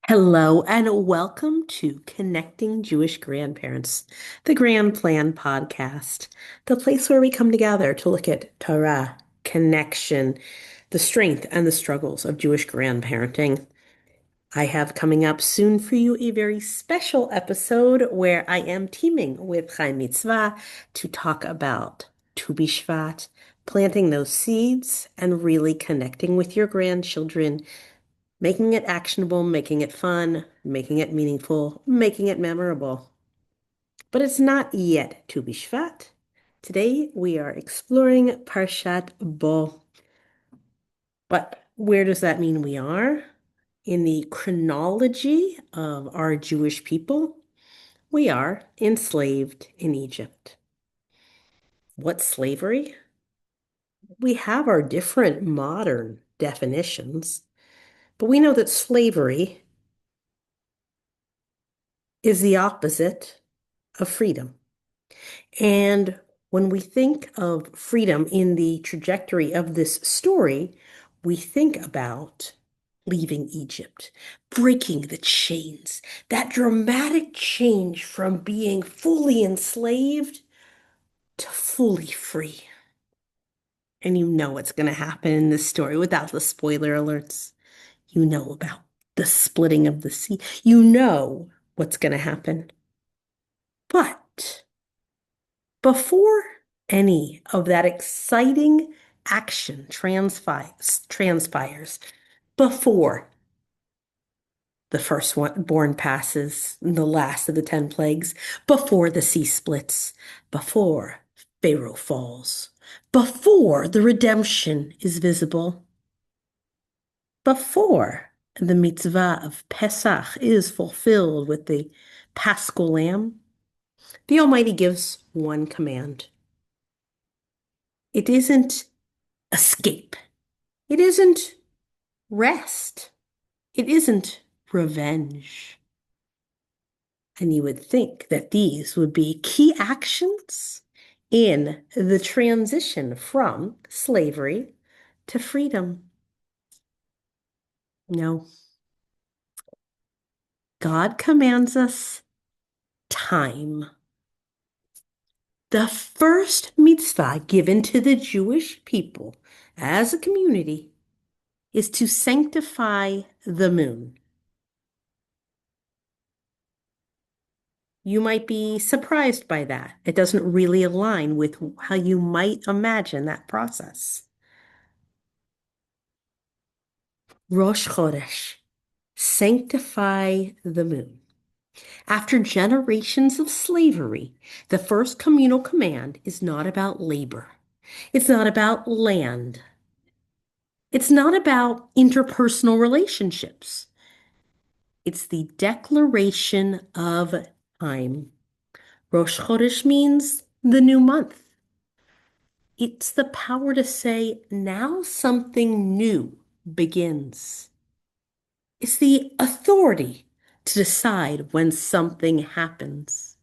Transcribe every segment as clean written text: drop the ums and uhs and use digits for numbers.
Hello and welcome to Connecting Jewish Grandparents, the Grand Plan podcast, the place where we come together to look at Torah, connection, the strength and the struggles of Jewish grandparenting. I have coming up soon for you a very special episode where I am teaming with Chaim Mitzvah to talk about Tu B'Shvat, planting those seeds and really connecting with your grandchildren, making it actionable, making it fun, making it meaningful, making it memorable. But it's not yet Tu B'Shvat. Today we are exploring Parashat Bo. But where does that mean we are? In the chronology of our Jewish people, we are enslaved in Egypt. What's slavery? We have our different modern definitions, but we know that slavery is the opposite of freedom. And when we think of freedom in the trajectory of this story, we think about leaving Egypt, breaking the chains, that dramatic change from being fully enslaved to fully free. And you know what's going to happen in this story without the spoiler alerts. You know about the splitting of the sea. You know what's going to happen. But before any of that exciting action transpires, before the firstborn passes, the last of the 10 plagues, before the sea splits, before Pharaoh falls, before the redemption is visible, before the mitzvah of Pesach is fulfilled with the Paschal Lamb, the Almighty gives one command. It isn't escape. It isn't rest. It isn't revenge. And you would think that these would be key actions in the transition from slavery to freedom. No. God commands us time. The first mitzvah given to the Jewish people as a community is to sanctify the moon. You might be surprised by that. It doesn't really align with how you might imagine that process. Rosh Chodesh, sanctify the moon. After generations of slavery, the first communal command is not about labor. It's not about land. It's not about interpersonal relationships. It's the declaration of time. Rosh Chodesh means the new month. It's the power to say, now something new begins. It's the authority to decide when something happens.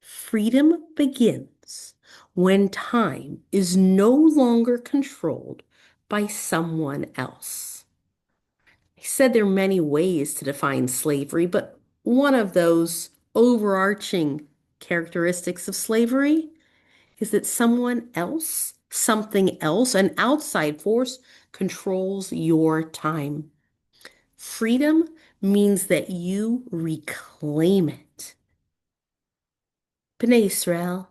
Freedom begins when time is no longer controlled by someone else. I said there are many ways to define slavery, but one of those overarching characteristics of slavery is that someone else, something else, an outside force controls your time. Freedom means that you reclaim it. Bnei Israel,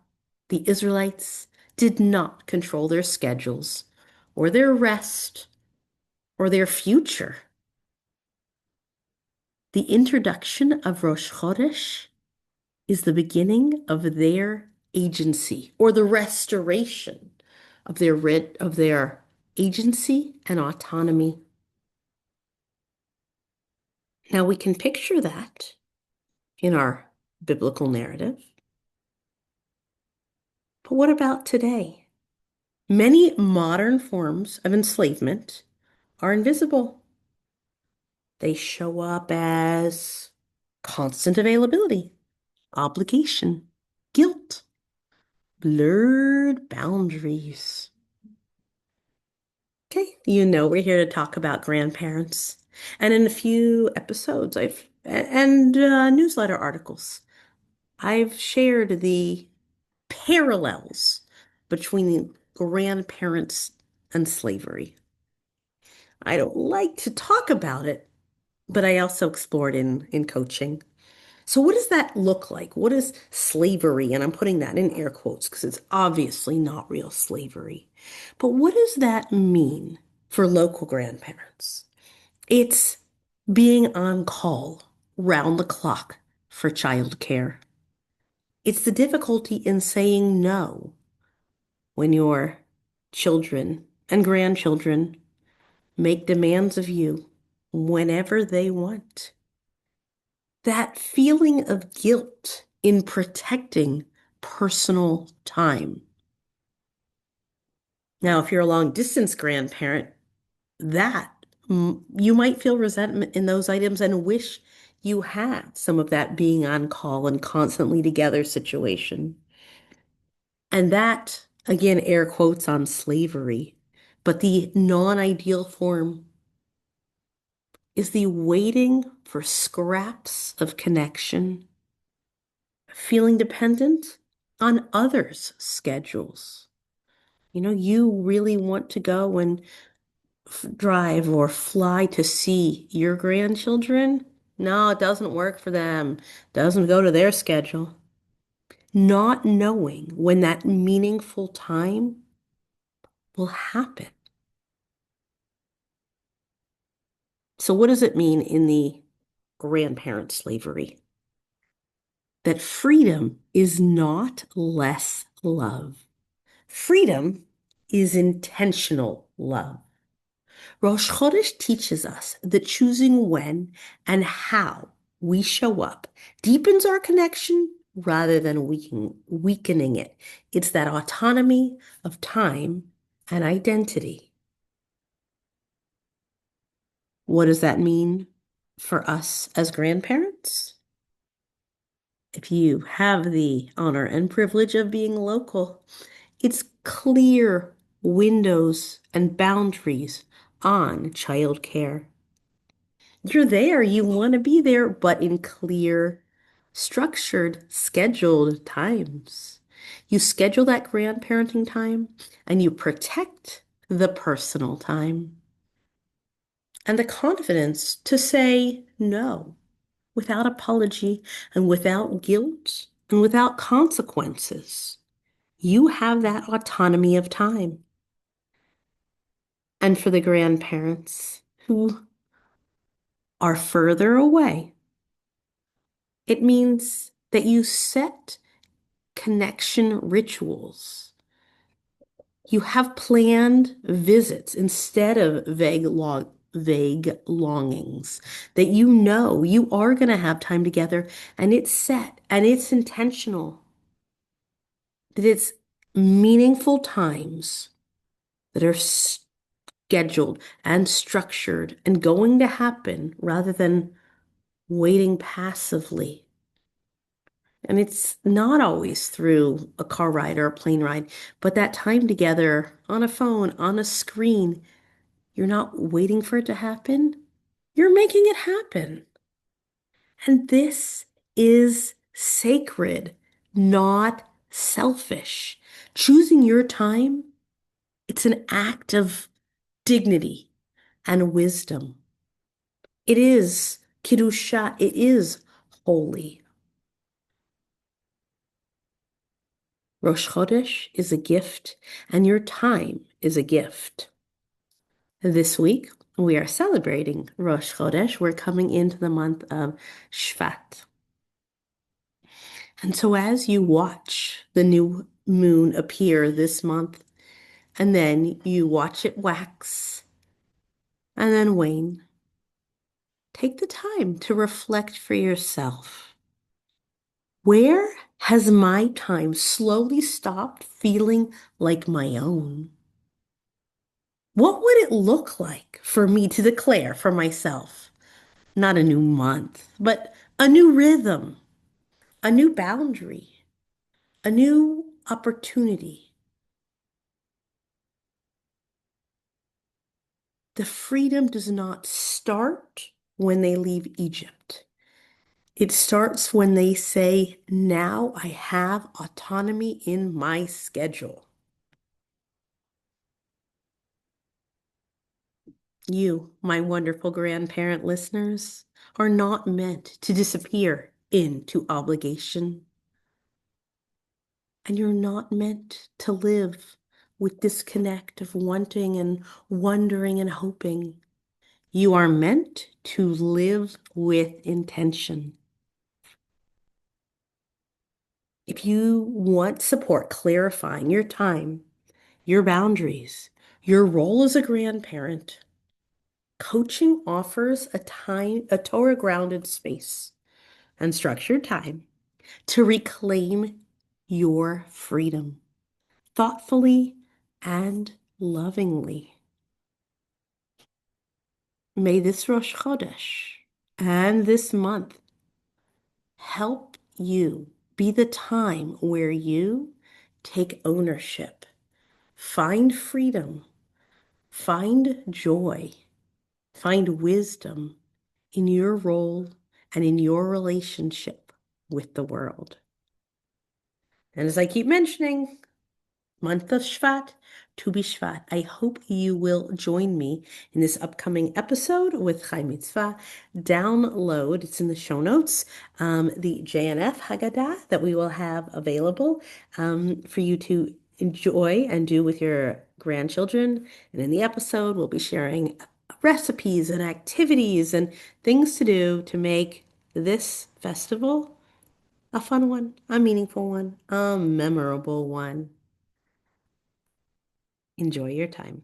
the Israelites, did not control their schedules or their rest or their future. The introduction of Rosh Chodesh is the beginning of their agency or the restoration of their agency and autonomy. Now we can picture that in our biblical narrative. But what about today? Many modern forms of enslavement are invisible. They show up as constant availability, obligation, guilt, blurred boundaries. Okay, We're here to talk about grandparents. And in a few episodes, and newsletter articles, I've shared the parallels between grandparents and slavery. I don't like to talk about it, but I also explore it in coaching. So what does that look like? What is slavery? And I'm putting that in air quotes because it's obviously not real slavery. But what does that mean for local grandparents? It's being on call round the clock for childcare. It's the difficulty in saying no when your children and grandchildren make demands of you whenever they want. That feeling of guilt in protecting personal time. Now, if you're a long distance grandparent, that you might feel resentment in those items and wish you had some of that being on call and constantly together situation. And that, again, air quotes on slavery, but the non-ideal form is the waiting for scraps of connection, feeling dependent on others' schedules. You really want to go and drive or fly to see your grandchildren. No, it doesn't work for them. Doesn't go to their schedule. Not knowing when that meaningful time will happen. So what does it mean in the grandparent slavery? That freedom is not less love. Freedom is intentional love. Rosh Chodesh teaches us that choosing when and how we show up deepens our connection rather than weakening it. It's that autonomy of time and identity. What does that mean for us as grandparents? If you have the honor and privilege of being local, it's clear windows and boundaries on childcare. You're there, you want to be there, but in clear, structured, scheduled times. You schedule that grandparenting time and you protect the personal time and the confidence to say no without apology and without guilt and without consequences. You have that autonomy of time. And for the grandparents who are further away, it means that you set connection rituals. You have planned visits instead of vague longings that you are going to have time together and it's set and it's intentional, that it's meaningful times that are scheduled and structured and going to happen rather than waiting passively. And it's not always through a car ride or a plane ride, but that time together on a phone, on a screen, you're not waiting for it to happen. You're making it happen. And this is sacred, not selfish. Choosing your time, it's an act of dignity and wisdom. It is Kiddusha, it is holy. Rosh Chodesh is a gift, and your time is a gift. This week, we are celebrating Rosh Chodesh. We're coming into the month of Shvat. And so, as you watch the new moon appear this month, and then you watch it wax and then wane, take the time to reflect for yourself. Where has my time slowly stopped feeling like my own? What would it look like for me to declare for myself, not a new month, but a new rhythm, a new boundary, a new opportunity? The freedom does not start when they leave Egypt. It starts when they say, now I have autonomy in my schedule. You, my wonderful grandparent listeners, are not meant to disappear into obligation. And you're not meant to live with disconnect of wanting and wondering and hoping. You are meant to live with intention. If you want support clarifying your time, your boundaries, your role as a grandparent, coaching offers a Torah grounded space and structured time to reclaim your freedom thoughtfully and lovingly. May this Rosh Chodesh and this month help you be the time where you take ownership, find freedom, find joy, find wisdom in your role and in your relationship with the world. And as I keep mentioning, month of Shvat, Tu B'Shvat. I hope you will join me in this upcoming episode with Chai Mitzvah. Download, it's in the show notes, the JNF Haggadah that we will have available for you to enjoy and do with your grandchildren. And in the episode, we'll be sharing recipes and activities and things to do to make this festival a fun one, a meaningful one, a memorable one. Enjoy your time.